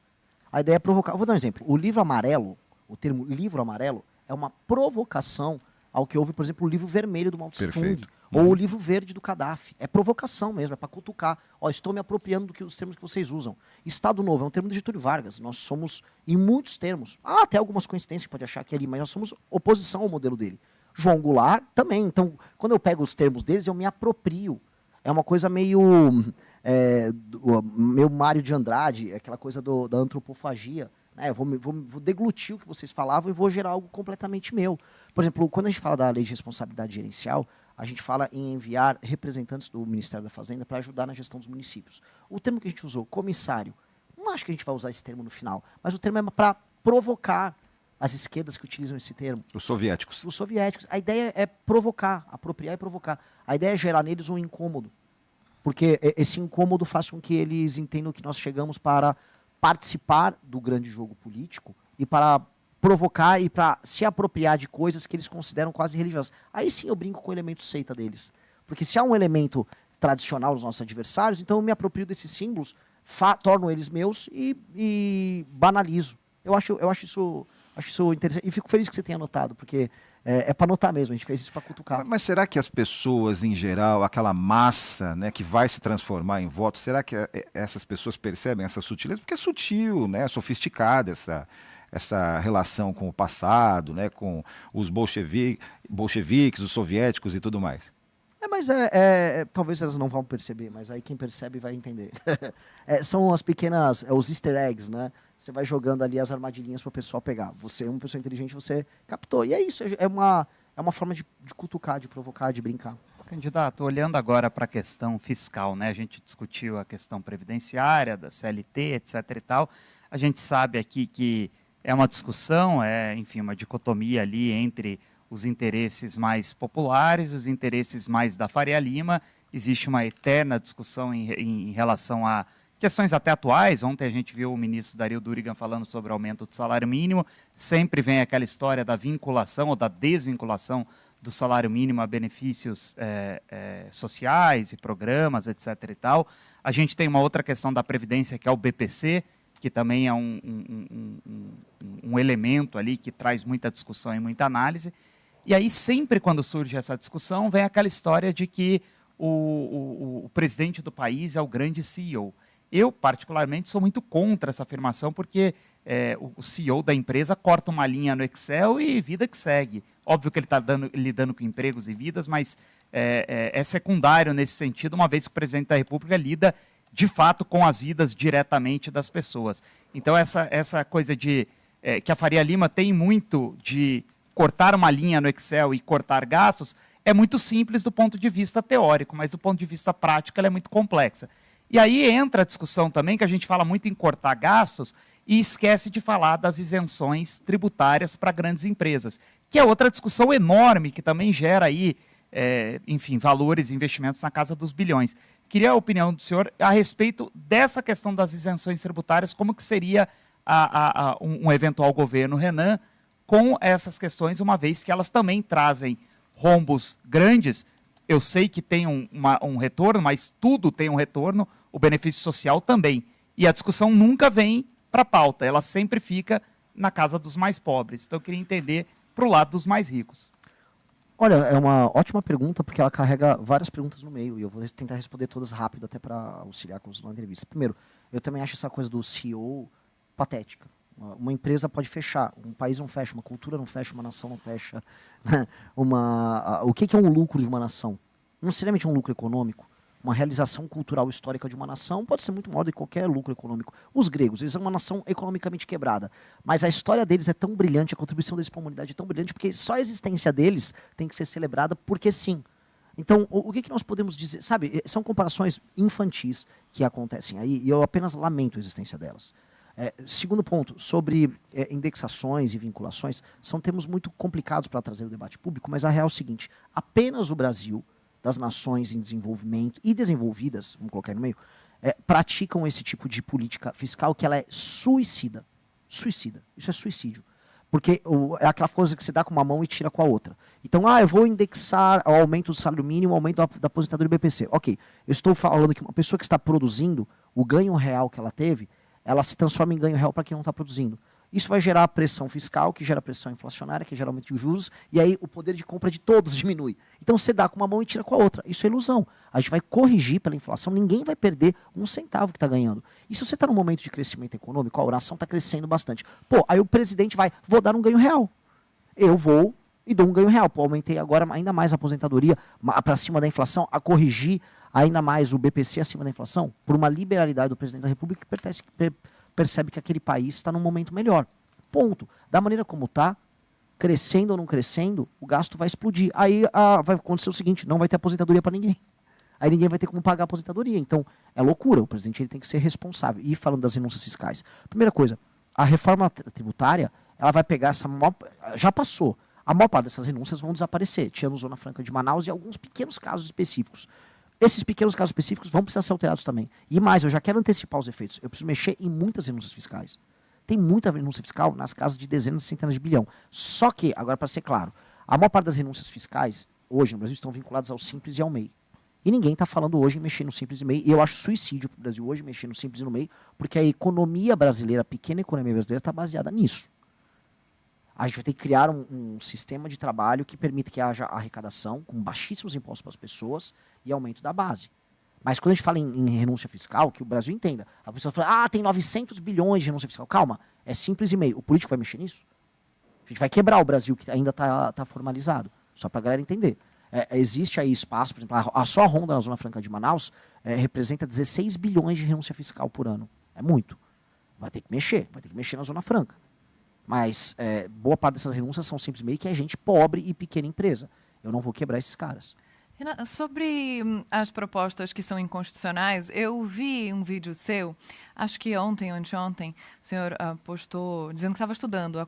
A ideia é provocar. Eu vou dar um exemplo. O livro amarelo, o termo livro amarelo, é uma provocação ao que houve, por exemplo, o livro vermelho do Mao Tse Tung, ou o livro verde do Gaddafi. É provocação mesmo, é para cutucar. Estou me apropriando dos termos que vocês usam. Estado Novo é um termo de Getúlio Vargas. Nós somos, em muitos termos, até algumas coincidências que pode achar que ali, mas nós somos oposição ao modelo dele. João Goulart também. Então, quando eu pego os termos deles, eu me aproprio. É uma coisa meio Mário de Andrade, aquela coisa da antropofagia. Eu vou deglutir o que vocês falavam e vou gerar algo completamente meu. Por exemplo, quando a gente fala da lei de responsabilidade gerencial, a gente fala em enviar representantes do Ministério da Fazenda para ajudar na gestão dos municípios. O termo que a gente usou, comissário, não acho que a gente vai usar esse termo no final, mas o termo é para provocar as esquerdas que utilizam esse termo. Os soviéticos. Os soviéticos. A ideia é provocar, apropriar e provocar. A ideia é gerar neles um incômodo. Porque esse incômodo faz com que eles entendam que nós chegamos para participar do grande jogo político e para provocar e para se apropriar de coisas que eles consideram quase religiosas. Aí sim eu brinco com o elemento seita deles. Porque se há um elemento tradicional dos nossos adversários, então eu me aproprio desses símbolos, torno eles meus e banalizo. Eu acho isso interessante. E fico feliz que você tenha notado, porque É para notar mesmo, a gente fez isso para cutucar. Mas será que as pessoas, em geral, aquela massa, né, que vai se transformar em voto, será que essas pessoas percebem essa sutileza? Porque é sutil, né, sofisticada essa relação com o passado, né, com os bolcheviques, os soviéticos e tudo mais. Mas talvez elas não vão perceber, mas aí quem percebe vai entender. São as pequenas, os easter eggs, né? Você vai jogando ali as armadilhinhas para o pessoal pegar. Você é uma pessoa inteligente, você captou. E é isso, é uma forma de cutucar, de provocar, de brincar. Candidato, olhando agora para a questão fiscal, né? A gente discutiu a questão previdenciária, da CLT, etc. e tal. A gente sabe aqui que é uma discussão, enfim, uma dicotomia ali entre os interesses mais populares, os interesses mais da Faria Lima. Existe uma eterna discussão em relação a questões até atuais. Ontem a gente viu o ministro Dario Durigan falando sobre o aumento do salário mínimo. Sempre vem aquela história da vinculação ou da desvinculação do salário mínimo a benefícios sociais e programas, etc. e tal. A gente tem uma outra questão da Previdência, que é o BPC, que também é um elemento ali que traz muita discussão e muita análise. E aí, sempre quando surge essa discussão, vem aquela história de que o presidente do país é o grande CEO. Eu, particularmente, sou muito contra essa afirmação, porque o CEO da empresa corta uma linha no Excel e vida que segue. Óbvio que ele está lidando com empregos e vidas, mas é secundário nesse sentido, uma vez que o presidente da República lida, de fato, com as vidas diretamente das pessoas. Então, essa coisa de que a Faria Lima tem muito de cortar uma linha no Excel e cortar gastos, é muito simples do ponto de vista teórico, mas do ponto de vista prático ela é muito complexa. E aí entra a discussão também, que a gente fala muito em cortar gastos e esquece de falar das isenções tributárias para grandes empresas, que é outra discussão enorme, que também gera aí, enfim, valores e investimentos na casa dos bilhões. Queria a opinião do senhor a respeito dessa questão das isenções tributárias, como que seria um eventual governo Renan com essas questões, uma vez que elas também trazem rombos grandes. Eu sei que tem um retorno, mas tudo tem um retorno, o benefício social também. E a discussão nunca vem para a pauta, ela sempre fica na casa dos mais pobres. Então eu queria entender para o lado dos mais ricos. Olha, é uma ótima pergunta, porque ela carrega várias perguntas no meio, e eu vou tentar responder todas rápido, até para auxiliar com a entrevista. Primeiro, eu também acho essa coisa do CEO patética. Uma empresa pode fechar, um país não fecha, uma cultura não fecha, uma nação não fecha. O que é um lucro de uma nação? Não necessariamente um lucro econômico. Uma realização cultural histórica de uma nação pode ser muito maior do que qualquer lucro econômico. Os gregos, eles são uma nação economicamente quebrada, mas a história deles é tão brilhante, a contribuição deles para a humanidade é tão brilhante, porque só a existência deles tem que ser celebrada porque sim. Então, o que nós podemos dizer? Sabe, são comparações infantis que acontecem aí, e eu apenas lamento a existência delas. Segundo ponto, sobre indexações e vinculações, são termos muito complicados para trazer o debate público, mas a real é o seguinte: apenas o Brasil, das nações em desenvolvimento e desenvolvidas, vamos colocar aí no meio, praticam esse tipo de política fiscal que ela é suicida. Suicida. Isso é suicídio. Porque é aquela coisa que você dá com uma mão e tira com a outra. Então, eu vou indexar o aumento do salário mínimo, o aumento da aposentadoria do BPC. Ok, eu estou falando que uma pessoa que está produzindo, o ganho real que ela teve, ela se transforma em ganho real para quem não está produzindo. Isso vai gerar pressão fiscal, que gera pressão inflacionária, que gera aumento de juros, e aí o poder de compra de todos diminui. Então você dá com uma mão e tira com a outra. Isso é ilusão. A gente vai corrigir pela inflação, ninguém vai perder um centavo que está ganhando. E se você está num momento de crescimento econômico, a nação está crescendo bastante. Aí o presidente vou dar um ganho real. Eu vou e dou um ganho real. Aumentei agora ainda mais a aposentadoria para cima da inflação, a corrigir ainda mais o BPC acima da inflação, por uma liberalidade do presidente da República que percebe que aquele país está num momento melhor. Ponto. Da maneira como está, crescendo ou não crescendo, o gasto vai explodir. Aí vai acontecer o seguinte: não vai ter aposentadoria para ninguém. Aí ninguém vai ter como pagar a aposentadoria. Então, é loucura. O presidente ele tem que ser responsável. E falando das renúncias fiscais. Primeira coisa, a reforma tributária, ela vai pegar já passou. A maior parte dessas renúncias vão desaparecer, tirando Zona Franca de Manaus e alguns pequenos casos específicos. Esses pequenos casos específicos vão precisar ser alterados também. E mais, eu já quero antecipar os efeitos. Eu preciso mexer em muitas renúncias fiscais. Tem muita renúncia fiscal nas casas de dezenas e centenas de bilhão. Só que, agora para ser claro, a maior parte das renúncias fiscais, hoje no Brasil, estão vinculadas ao Simples e ao MEI. E ninguém está falando hoje em mexer no Simples e MEI. E eu acho suicídio para o Brasil hoje mexer no Simples e no MEI, porque a economia brasileira, a pequena economia brasileira, está baseada nisso. A gente vai ter que criar um sistema de trabalho que permita que haja arrecadação com baixíssimos impostos para as pessoas e aumento da base. Mas quando a gente fala em renúncia fiscal, que o Brasil entenda. A pessoa fala, tem 900 bilhões de renúncia fiscal. Calma, é simples e meio. O político vai mexer nisso? A gente vai quebrar o Brasil, que ainda está formalizado. Só para a galera entender. Existe aí espaço, por exemplo, só a Ronda na Zona Franca de Manaus representa 16 bilhões de renúncia fiscal por ano. É muito. Vai ter que mexer na Zona Franca. Mas boa parte dessas renúncias são simples meio que é gente pobre e pequena empresa. Eu não vou quebrar esses caras. Renan, sobre as propostas que são inconstitucionais, eu vi um vídeo seu, acho que ontem ou anteontem, o senhor postou dizendo que estava estudando a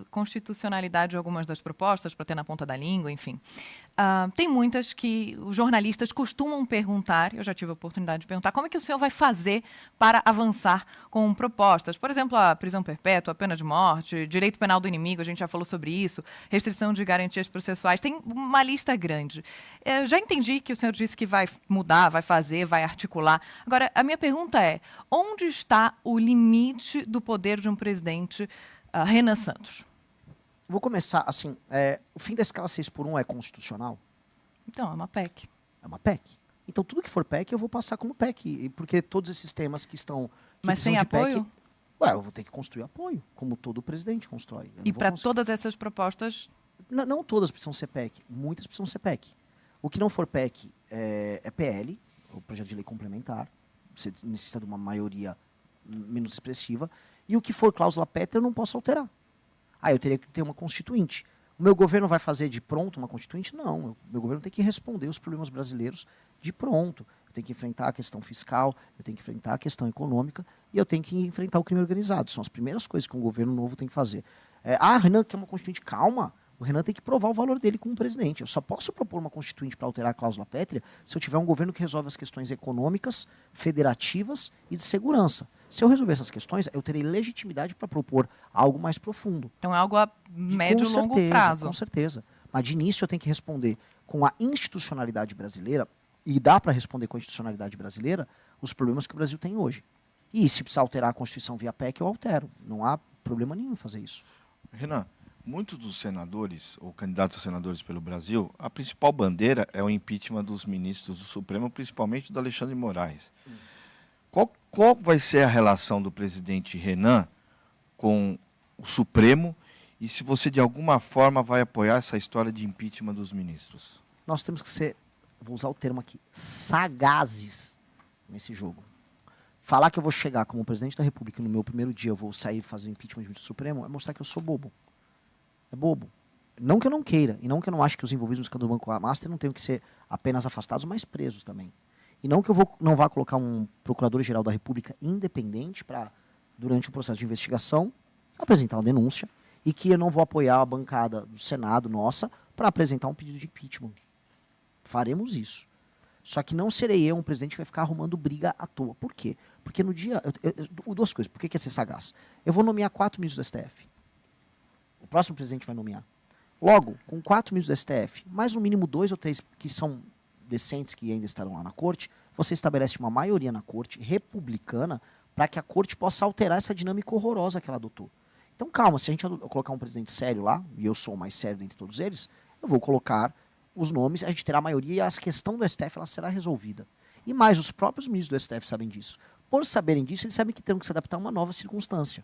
constitucionalidade de algumas das propostas para ter na ponta da língua, enfim. Tem muitas que os jornalistas costumam perguntar, eu já tive a oportunidade de perguntar, como é que o senhor vai fazer para avançar com propostas? Por exemplo, a prisão perpétua, a pena de morte, direito penal do inimigo, a gente já falou sobre isso, restrição de garantias processuais, tem uma lista grande. Já entendi que o senhor disse que vai mudar, vai fazer, vai articular. Agora, a minha pergunta é, onde está o limite do poder de um presidente, Renan Santos? Vou começar assim, o fim da escala 6x1 é constitucional? Então, é uma PEC. É uma PEC. Então, tudo que for PEC, eu vou passar como PEC. Porque todos esses temas que estão... Mas sem apoio? PEC, eu vou ter que construir apoio, como todo presidente constrói. E para todas essas propostas? Não todas precisam ser PEC. Muitas precisam ser PEC. O que não for PEC é PL, o projeto de lei complementar. Você necessita de uma maioria menos expressiva. E o que for cláusula pétrea, eu não posso alterar. Eu teria que ter uma constituinte. O meu governo vai fazer de pronto uma constituinte? Não. O meu governo tem que responder os problemas brasileiros de pronto. Eu tenho que enfrentar a questão fiscal, eu tenho que enfrentar a questão econômica e eu tenho que enfrentar o crime organizado. São as primeiras coisas que um governo novo tem que fazer. Renan, quer uma constituinte? Calma. O Renan tem que provar o valor dele como presidente. Eu só posso propor uma constituinte para alterar a cláusula pétrea se eu tiver um governo que resolve as questões econômicas, federativas e de segurança. Se eu resolver essas questões, eu terei legitimidade para propor algo mais profundo. Então é algo a médio e longo prazo. Com certeza. Mas de início eu tenho que responder com a institucionalidade brasileira, e dá para responder com a institucionalidade brasileira, os problemas que o Brasil tem hoje. E se precisar alterar a Constituição via PEC, eu altero. Não há problema nenhum em fazer isso. Renan, muitos dos senadores, ou candidatos a senadores pelo Brasil, a principal bandeira é o impeachment dos ministros do Supremo, principalmente do Alexandre de Moraes. Qual vai ser a relação do presidente Renan com o Supremo e se você, de alguma forma, vai apoiar essa história de impeachment dos ministros? Nós temos que ser, vou usar o termo aqui, sagazes nesse jogo. Falar que eu vou chegar como presidente da República e no meu primeiro dia eu vou sair e fazer o impeachment do ministro Supremo é mostrar que eu sou bobo. É bobo. Não que eu não queira, e não que eu não ache que os envolvidos no escândalo do Banco Master não tenham que ser apenas afastados, mas presos também. E não que eu não vá colocar um procurador-geral da República independente para, durante o processo de investigação, apresentar uma denúncia e que eu não vou apoiar a bancada do Senado, nossa, para apresentar um pedido de impeachment. Faremos isso. Só que não serei eu um presidente que vai ficar arrumando briga à toa. Por quê? Porque no dia... duas coisas. Por que é ser sagaz? Eu vou nomear 4 ministros do STF. O próximo presidente vai nomear. Logo, com 4 ministros do STF, mais no mínimo 2 ou 3 que são decentes, que ainda estarão lá na corte, você estabelece uma maioria na corte republicana para que a corte possa alterar essa dinâmica horrorosa que ela adotou. Então, calma, se a gente colocar um presidente sério lá, e eu sou o mais sério dentre todos eles, eu vou colocar os nomes, a gente terá a maioria e a questão do STF ela será resolvida. E mais, os próprios ministros do STF sabem disso. Por saberem disso, eles sabem que terão que se adaptar a uma nova circunstância.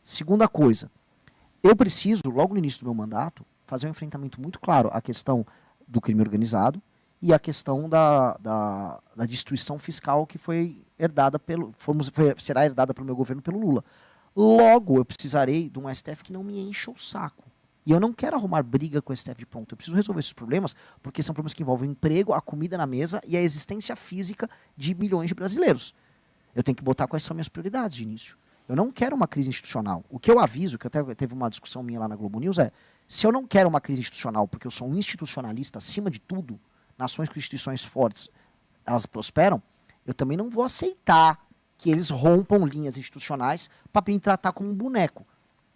Segunda coisa, eu preciso, logo no início do meu mandato, fazer um enfrentamento muito claro à questão do crime organizado e à questão da destruição fiscal que foi herdada será herdada pelo meu governo pelo Lula. Logo, eu precisarei de um STF que não me encha o saco. E eu não quero arrumar briga com o STF de pronto. Eu preciso resolver esses problemas, porque são problemas que envolvem o emprego, a comida na mesa e a existência física de milhões de brasileiros. Eu tenho que botar quais são minhas prioridades de início. Eu não quero uma crise institucional. O que eu aviso, que até teve uma discussão minha lá na Globo News, se eu não quero uma crise institucional, porque eu sou um institucionalista acima de tudo, nações com instituições fortes, elas prosperam, eu também não vou aceitar que eles rompam linhas institucionais para me tratar como um boneco.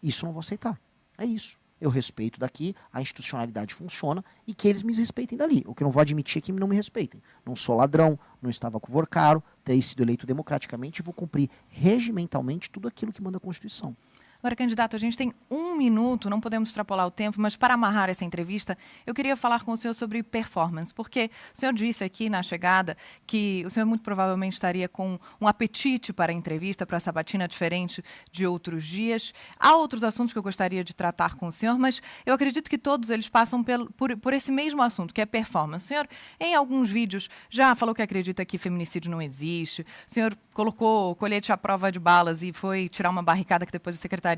Isso eu não vou aceitar. É isso. Eu respeito daqui, a institucionalidade funciona e que eles me respeitem dali. O que eu não vou admitir é que não me respeitem. Não sou ladrão, não estava com o caro, terei sido eleito democraticamente e vou cumprir regimentalmente tudo aquilo que manda a Constituição. Agora, candidato, a gente tem 1 minuto, não podemos extrapolar o tempo, mas para amarrar essa entrevista, eu queria falar com o senhor sobre performance, porque o senhor disse aqui na chegada que o senhor muito provavelmente estaria com um apetite para a entrevista, para a sabatina diferente de outros dias. Há outros assuntos que eu gostaria de tratar com o senhor, mas eu acredito que todos eles passam por esse mesmo assunto, que é performance. O senhor, em alguns vídeos, já falou que acredita que feminicídio não existe. O senhor colocou colete à prova de balas e foi tirar uma barricada que depois a Secretaria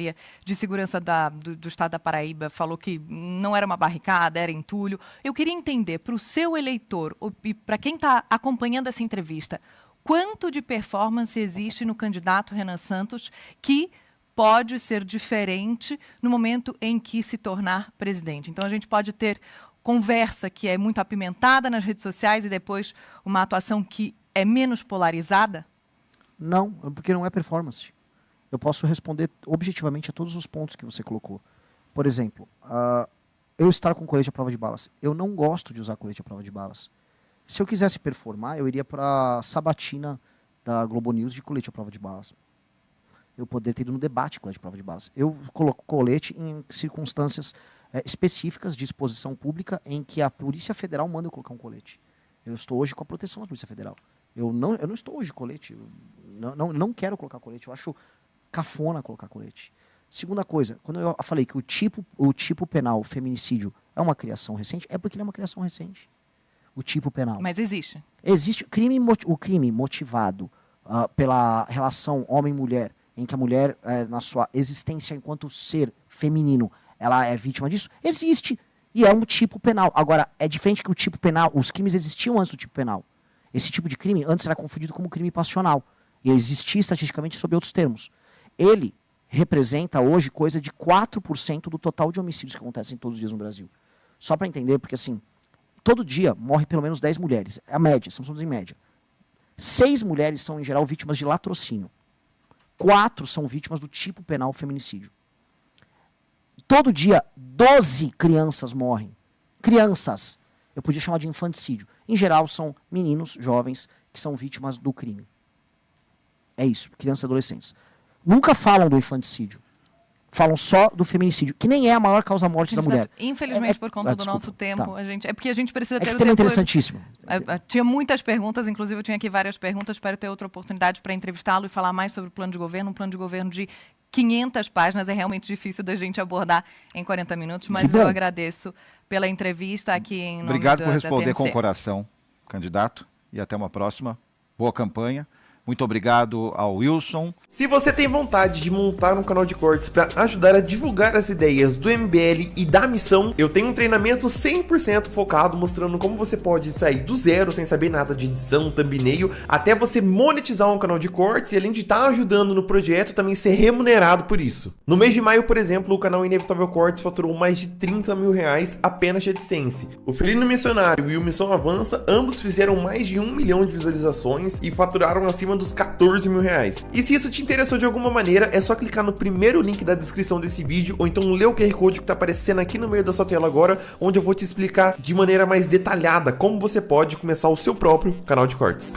de Segurança do Estado da Paraíba falou que não era uma barricada, era entulho. Eu queria entender, para o seu eleitor, e para quem está acompanhando essa entrevista, quanto de performance existe no candidato Renan Santos que pode ser diferente no momento em que se tornar presidente. Então, a gente pode ter conversa que é muito apimentada nas redes sociais e depois uma atuação que é menos polarizada? Não, porque não é performance. Eu posso responder objetivamente a todos os pontos que você colocou. Por exemplo, eu estar com colete à prova de balas. Eu não gosto de usar colete à prova de balas. Se eu quisesse performar, eu iria para a sabatina da Globo News de colete à prova de balas. Eu poderia ter ido no debate com colete à prova de balas. Eu coloco colete em circunstâncias específicas de exposição pública em que a Polícia Federal manda eu colocar um colete. Eu estou hoje com a proteção da Polícia Federal. Eu não estou hoje de colete. Eu não quero colocar colete. Eu acho cafona colocar colete. Segunda coisa, quando eu falei que o tipo penal, feminicídio, é uma criação recente, é porque ele é uma criação recente. O tipo penal. Mas existe. Existe o crime motivado pela relação homem-mulher, em que a mulher, na sua existência enquanto ser feminino, ela é vítima disso, existe. E é um tipo penal. Agora, é diferente que o tipo penal, os crimes existiam antes do tipo penal. Esse tipo de crime antes era confundido como crime passional. E existia estatisticamente sob outros termos. Ele representa hoje coisa de 4% do total de homicídios que acontecem todos os dias no Brasil. Só para entender, porque assim, todo dia morre pelo menos 10 mulheres. É a média, estamos em média. 6 mulheres são, em geral, vítimas de latrocínio. 4 são vítimas do tipo penal feminicídio. Todo dia, 12 crianças morrem. Crianças. Eu podia chamar de infanticídio. Em geral, são meninos, jovens, que são vítimas do crime. É isso, crianças e adolescentes. Nunca falam do infanticídio. Falam só do feminicídio, que nem é a maior causa morte da mulher. Infelizmente, por conta do nosso tempo, tá. é porque a gente precisa ter esse o tema é tempo. interessantíssimo. Tinha muitas perguntas, inclusive eu tinha aqui várias perguntas, espero ter outra oportunidade para entrevistá-lo e falar mais sobre o plano de governo. Um plano de governo de 500 páginas, é realmente difícil da gente abordar em 40 minutos, mas eu agradeço pela entrevista aqui em nome Obrigado por da responder com o TMC. coração, candidato, e até uma próxima. Boa campanha. Muito obrigado ao Wilson. Se você tem vontade de montar um canal de cortes para ajudar a divulgar as ideias do MBL e da missão, eu tenho um treinamento 100% focado mostrando como você pode sair do zero sem saber nada de edição, thumbnail, até você monetizar um canal de cortes e além de estar ajudando no projeto, também ser remunerado por isso. No mês de maio, por exemplo, o canal Inevitável Cortes faturou mais de 30 mil reais apenas de AdSense. O Felino Missionário e o Missão Avança, ambos fizeram mais de 1 milhão de visualizações e faturaram acima dos 14 mil reais. E se isso te interessou de alguma maneira, é só clicar no primeiro link da descrição desse vídeo ou então ler o QR Code que tá aparecendo aqui no meio da sua tela agora, onde eu vou te explicar de maneira mais detalhada como você pode começar o seu próprio canal de cortes.